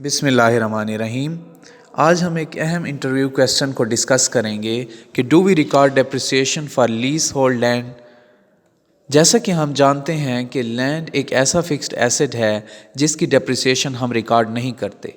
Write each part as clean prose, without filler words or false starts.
बिस्मिल्लाहिर्रहमानिर्रहीम। आज हम एक अहम इंटरव्यू क्वेश्चन को डिस्कस करेंगे कि do we record depreciation for leasehold land. जैसा कि हम जानते हैं कि लैंड एक ऐसा फिक्स्ड एसेट है जिसकी डेप्रिसिएशन हम रिकॉर्ड नहीं करते।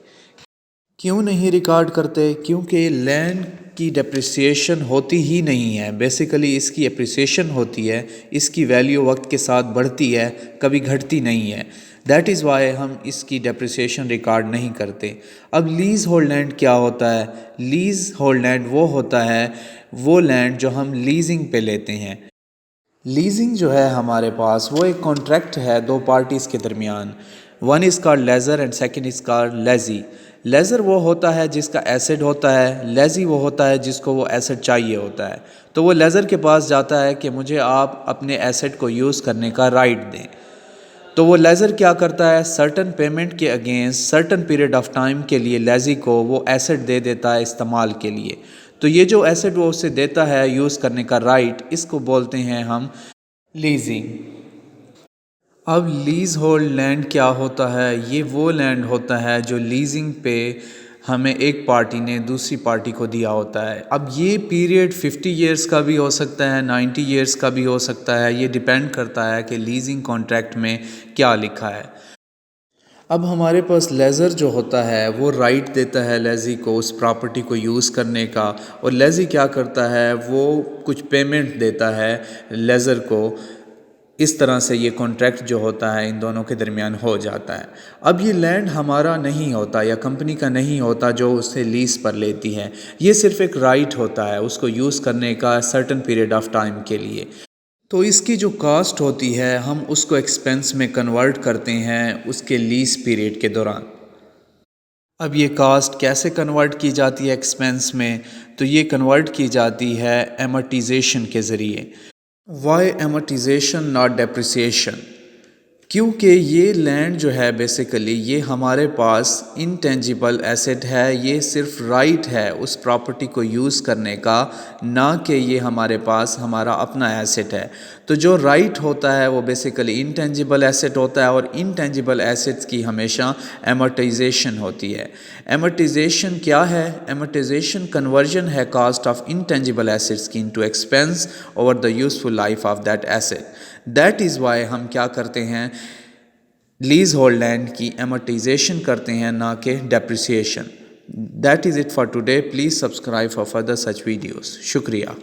क्यों नहीं रिकॉर्ड करते? क्योंकि लैंड की डेप्रिसिएशन होती ही नहीं है। बेसिकली इसकी एप्रिसिएशन होती है, इसकी वैल्यू वक्त के साथ बढ़ती है, कभी घटती नहीं है। दैट इज़ वाई हम इसकी डेप्रिसिएशन रिकॉर्ड नहीं करते। अब लीज़ होल्ड लैंड क्या होता है? लीज़ होल्ड लैंड वो होता है वो लैंड जो हम लीजिंग पे लेते हैं। लीजिंग जो है हमारे पास वो एक कॉन्ट्रैक्ट है दो पार्टीज़ के दरमियान। One is called laser and second is called lazy. Laser वो होता है जिसका एसेट होता है, लेज़ी वो होता है जिसको वो एसेट चाहिए होता है। तो वो लेज़र के पास जाता है कि मुझे आप अपने एसेट को यूज़ करने का राइट दें। तो वो लेज़र क्या करता है, सर्टन पेमेंट के against certain period of time के लिए लेज़ी को वो एसेट दे देता है इस्तेमाल के लिए। तो ये जो एसेट वो उसे देता है यूज़ करने का राइट, इसको बोलते हैं हम लीजिंग। अब लीज़ होल्ड लैंड क्या होता है? ये वो लैंड होता है जो लीजिंग पे हमें एक पार्टी ने दूसरी पार्टी को दिया होता है। अब ये पीरियड 50 इयर्स का भी हो सकता है, 90 इयर्स का भी हो सकता है। ये डिपेंड करता है कि लीजिंग कॉन्ट्रैक्ट में क्या लिखा है। अब हमारे पास लेज़र जो होता है वो राइट देता है लेज़ी को उस प्रॉपर्टी को यूज़ करने का, और लेज़ी क्या करता है वो कुछ पेमेंट देता है लेज़र को। इस तरह से ये कॉन्ट्रैक्ट जो होता है इन दोनों के दरमियान हो जाता है। अब ये लैंड हमारा नहीं होता या कंपनी का नहीं होता जो उससे लीज़ पर लेती है। ये सिर्फ एक राइट होता है उसको यूज़ करने का सर्टन पीरियड ऑफ टाइम के लिए। तो इसकी जो कास्ट होती है हम उसको एक्सपेंस में कन्वर्ट करते हैं उसके लीज़ पीरियड के दौरान। अब ये कास्ट कैसे कन्वर्ट की जाती है एक्सपेंस में? तो ये कन्वर्ट की जाती है एमर्टाइजेशन के ज़रिए। Why amortization not depreciation? क्योंकि ये लैंड जो है बेसिकली ये हमारे पास इंटेंजिबल एसेट है, ये सिर्फ राइट है उस प्रॉपर्टी को यूज़ करने का, ना कि ये हमारे पास हमारा अपना एसेट है। तो जो राइट होता है वो बेसिकली इंटेंजिबल एसेट होता है, और इंटेंजिबल एसेट्स की हमेशा एमर्टाइजेशन होती है। एमर्टाइजेशन क्या है? एमर्टाइजेशन कन्वर्जन है कॉस्ट ऑफ इंटेंजिबल एसेट्स की into expense over the useful life of that asset. That is why हम क्या करते हैं, लीज होल्ड लैंड की एमर्टाइजेशन करते हैं, ना कि depreciation. That is it for today. Please subscribe for further such videos. शुक्रिया।